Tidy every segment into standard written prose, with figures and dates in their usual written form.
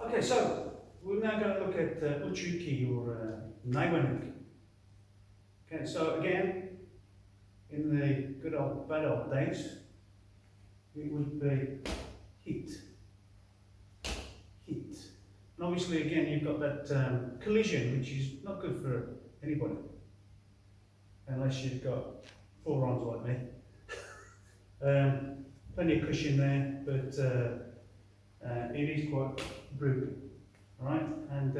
Okay, so we're now going to look at Uchuki or Naiwanuki. Okay, so again, in the good old bad old days, it would be hit. Hit. And obviously, again, you've got that collision, which is not good for anybody, unless you've got four arms like me. Plenty of cushion there, but it is quite brutal, right? And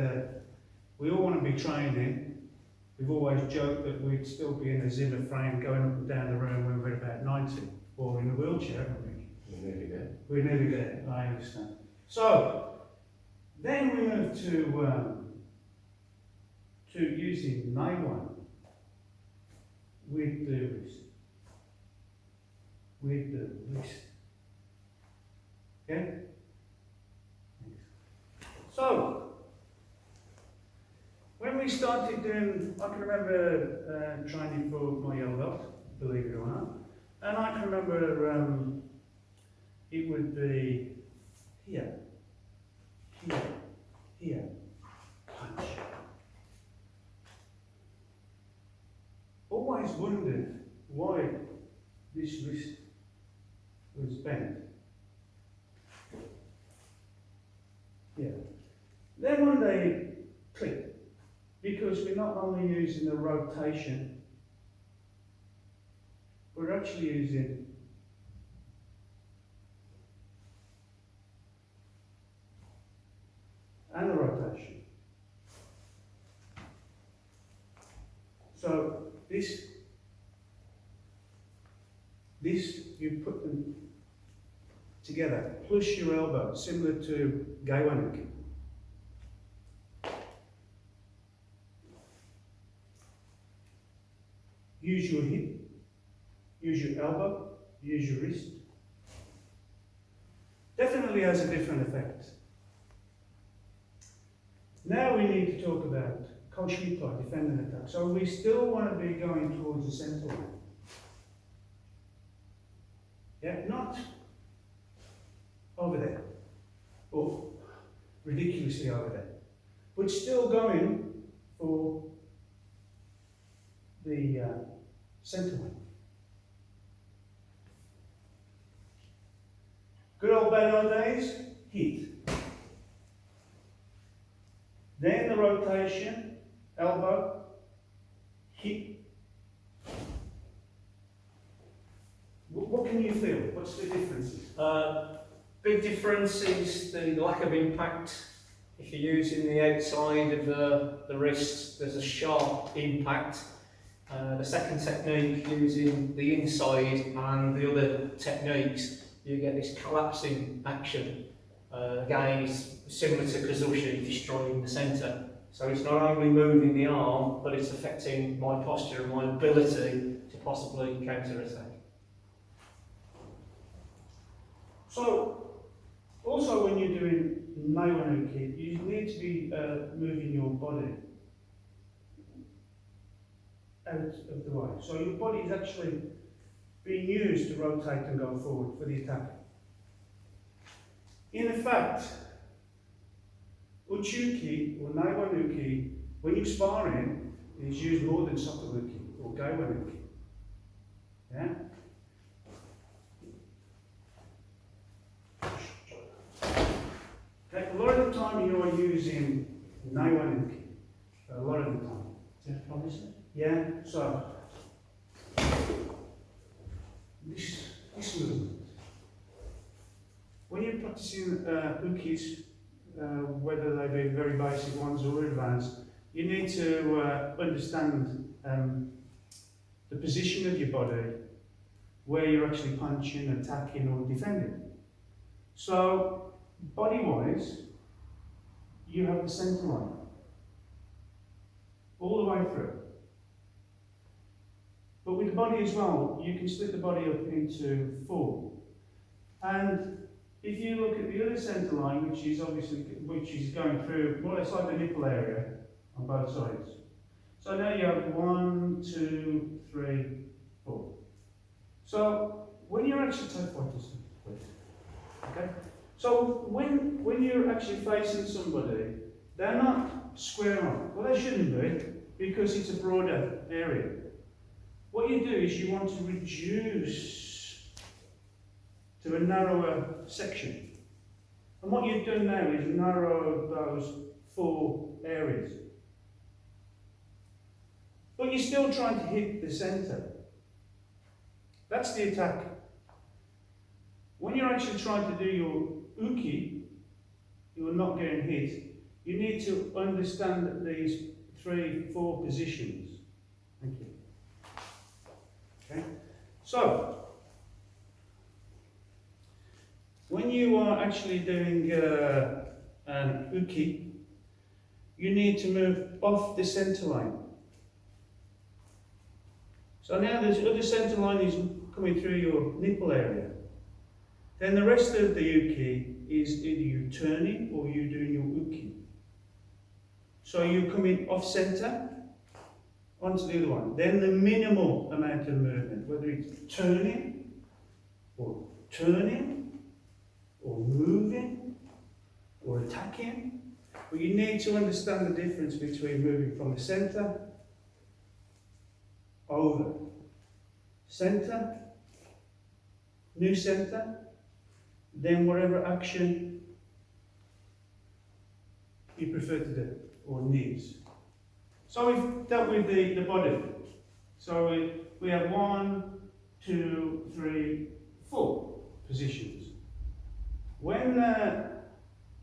we all want to be trained in. We've always joked that we'd still be in a Zimmer frame going up and down the room when we're about 90, or in a wheelchair, haven't we? We're nearly there. We're nearly there, I understand. So, then we move to using Naiwan with the wrist. With the wrist. Okay? So, when we started doing, I can remember training for my yellow belt, believe it or not, and I can remember it would be here, here, here, punch. Always wondered why this wrist was bent. Yeah. Then one day, click, because we're not only using the rotation, we're actually using and the rotation. So this you put them together, plus your elbow, similar to Gaiwanuki. Use your hip, use your elbow, use your wrist. Definitely has a different effect. Now we need to talk about Koshmitai, defend and attack. So we still want to be going towards the center line. Yeah, not over there, or ridiculously over there, but still going for the center line. Good old bad old days, hit. Then the rotation, elbow, hip. What can you feel? What's the differences? Big difference is the lack of impact. If you're using the outside of the wrist, there's a sharp impact. The second technique, using the inside and the other techniques, you get this collapsing action. Again, it's similar to Kazushi, destroying the centre. So it's not only moving the arm, but it's affecting my posture and my ability to possibly counter-attack. So, also when you're doing Naiwanuki, you need to be moving your body out of the way. So your body is actually being used to rotate and go forward for the attack. In effect, Uchuki or Naiwanuki, when you're sparring, is used more than Sokonuki or Gaiwanuki. Yeah? Okay, a lot of the time you are using Naiwanuki. A lot of the time. Is that promising? Yeah, so this movement. When you're practicing ukis, whether they be very basic ones or advanced, you need to understand the position of your body, where you're actually punching, attacking or defending. So, body-wise, you have the centre line, all the way through. But with the body as well, you can split the body up into four. And if you look at the other centre line, which is going through more or less like the nipple area on both sides. So now you have 1, 2, 3, 4. So when you're actually take fighters, please. Okay? So when you're actually facing somebody, they're not square on. Well, they shouldn't be, because it's a broader area. What you do is you want to reduce to a narrower section. And what you've done now is narrow those 4 areas. But you're still trying to hit the centre. That's the attack. When you're actually trying to do your uke, you're not getting hit. You need to understand these 3, 4 positions. Thank you. Okay. So, when you are actually doing an uke, you need to move off the centre line. So now this other centre line is coming through your nipple area. Then the rest of the uke is either you turning or you doing your uke. So you come in off centre onto the other one. Then the minimal amount of movement, whether it's turning or moving or attacking. But you need to understand the difference between moving from the centre over, centre, new centre, then whatever action you prefer to do or needs. So we've dealt with the body. So we have 1, 2, 3, 4 positions. When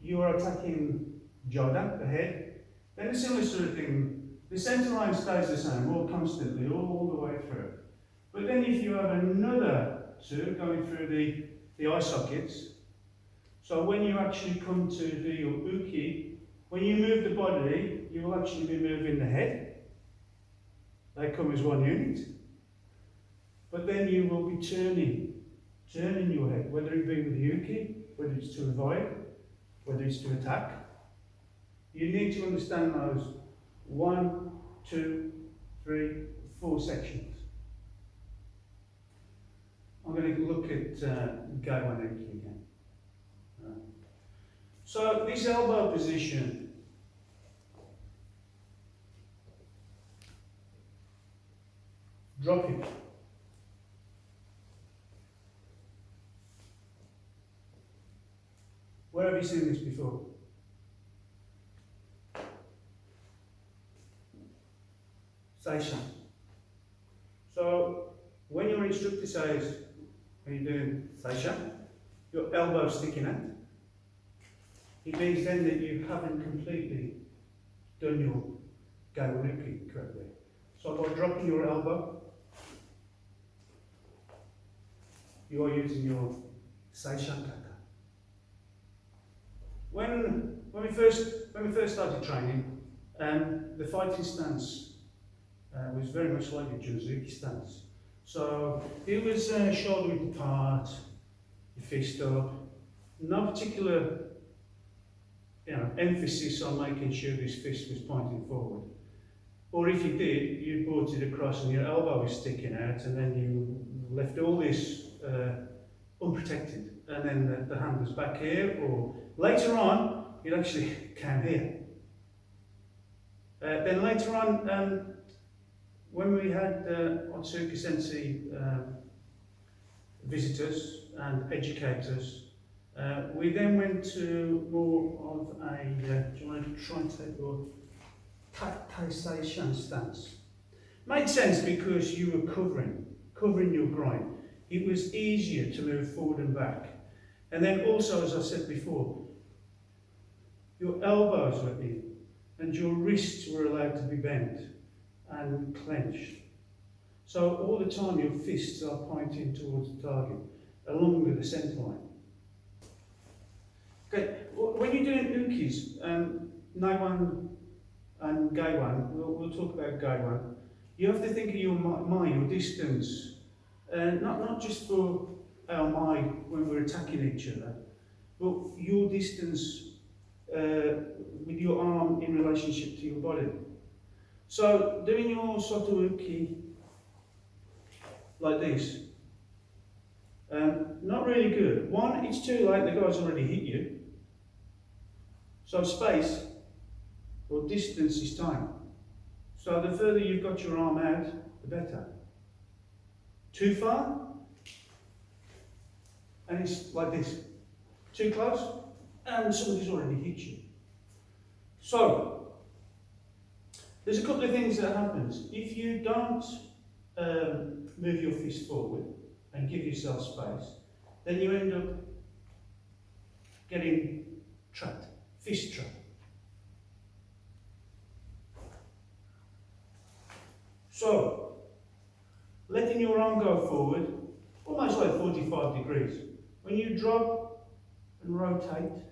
you are attacking Joda, the head, then a similar sort of thing. The centre line stays the same, all constantly, all the way through. But then if you have another 2 going through the eye sockets, so when you actually come to do your uke, when you move the body, you will actually be moving the head. They come as one unit. But then you will be turning your head, whether it be with the uke, whether it's to avoid, whether it's to attack. You need to understand those 1, 2, 3, 4 sections. I'm going to look at Gaiwan uke again. So this elbow position, drop it. Where have you seen this before? Seishan. So when your instructor says, when you're doing Seishan, your elbow sticking out, it means then that you haven't completely done your Gaiwanuki correctly. So by dropping your elbow, you are using your Seishan kata. When we first started training, the fighting stance was very much like the Junzuki stance. So it was shoulder width apart, your fist up, no particular emphasis on making sure this fist was pointing forward. Or if you did, you brought it across and your elbow was sticking out, and then you left all this unprotected, and then the hand was back here, or later on, it actually came here. Then later on, when we had Otsuka Sensei visitors and educators, we then went to more of a, do you want to try and take your Taisei-shan stance? Made sense because you were covering your groin. It was easier to move forward and back. And then also, as I said before, your elbows were in and your wrists were allowed to be bent and clenched. So all the time your fists are pointing towards the target, along with the centre line. Okay, when you're doing ukis, Naiwan and Gaiwan, we'll talk about Gaiwan, you have to think of your mai, your distance, not just for our mai when we're attacking each other, but your distance with your arm in relationship to your body. So doing your soto uki like this, Not really good. One, it's too late, the guy's already hit you. So space or distance is time. So the further you've got your arm out, the better. Too far, and it's like this. Too close, and somebody's already hit you. So, there's a couple of things that happens. If you don't move your fist forward and give yourself space, then you end up getting trapped, fist trapped. So, letting your arm go forward, almost like 45 degrees. When you drop and rotate,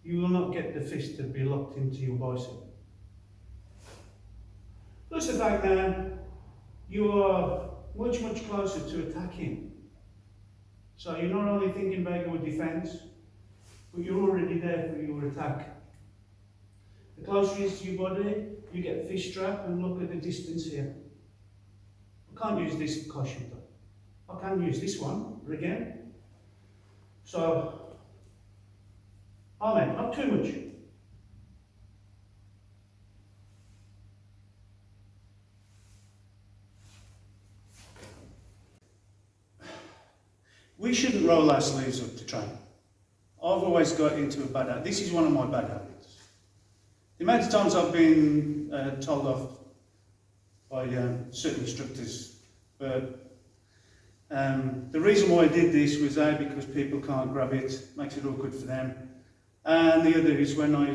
you will not get the fist to be locked into your bicep. Plus the fact that you are much, much closer to attacking. So you're not only thinking about your defence, but you're already there for your attack. The closer it is to your body, you get fist strap, and look at the distance here. I can't use this close shooter. I can use this one again. So, mate, not too much. We shouldn't roll our sleeves up to train. I've always got into a bad habit. This is one of my bad habits. The amount of times I've been told off by certain instructors, but the reason why I did this was because people can't grab it, makes it awkward for them. And the other is when I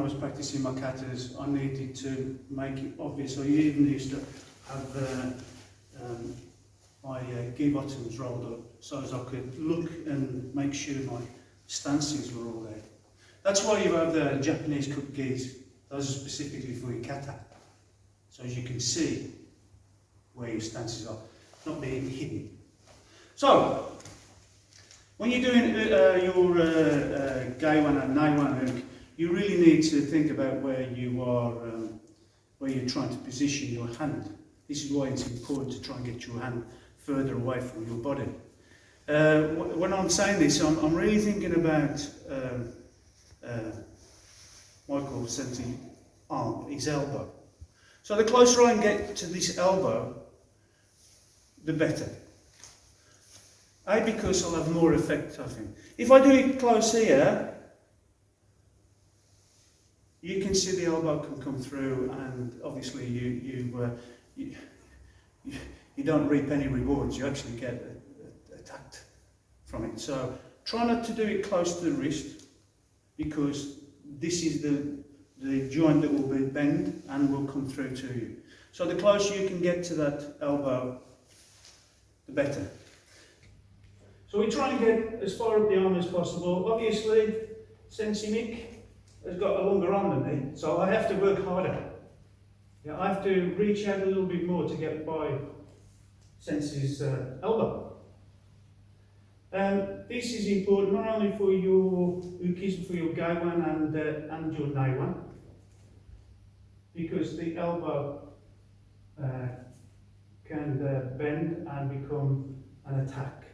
was practicing my katas, I needed to make it obvious. I even used to have my gi bottoms rolled up so as I could look and make sure my stances were all there. That's why you have the Japanese cut gis. Those are specifically for your kata, so as you can see where your stances are, not being hidden. So, when you're doing your Gaiwan and Naiwan hook, you really need to think about where you are, where you're trying to position your hand. This is why it's important to try and get your hand further away from your body. When I'm saying this, I'm really thinking about Michael Senti's arm, his elbow. So the closer I can get to this elbow, the better. Because I'll have more effect of him. If I do it close here, you can see the elbow can come through, and obviously you don't reap any rewards. You actually get attacked from it. So try not to do it close to the wrist, because this is the joint that will be bent and will come through to you. So the closer you can get to that elbow, the better. So we try and get as far up the arm as possible. Obviously, Sensei Mick has got a longer arm than me, so I have to work harder. Yeah, I have to reach out a little bit more to get by Sensei's elbow. This is important not only for your ukis, but for your Gaiwan and your Naiwan, because the elbow can bend and become an attack.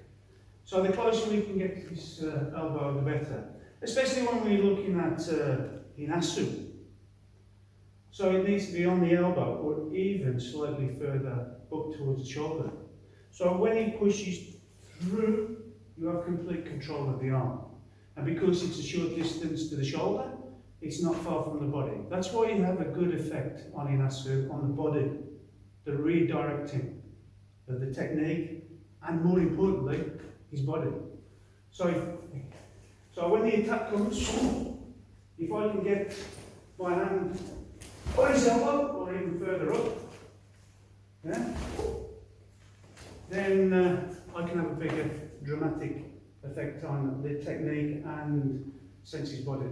So the closer we can get to this elbow, the better. Especially when we're looking at Inasu. So it needs to be on the elbow or even slightly further up towards the shoulder. So when he pushes through, you have complete control of the arm. And because it's a short distance to the shoulder, it's not far from the body. That's why you have a good effect on Inasu, on the body, the redirecting of the technique, and more importantly, his body. So when the attack comes, if I can get my hand on his elbow or even further up, yeah, then I can have a bigger dramatic effect on the technique and Sensei's body.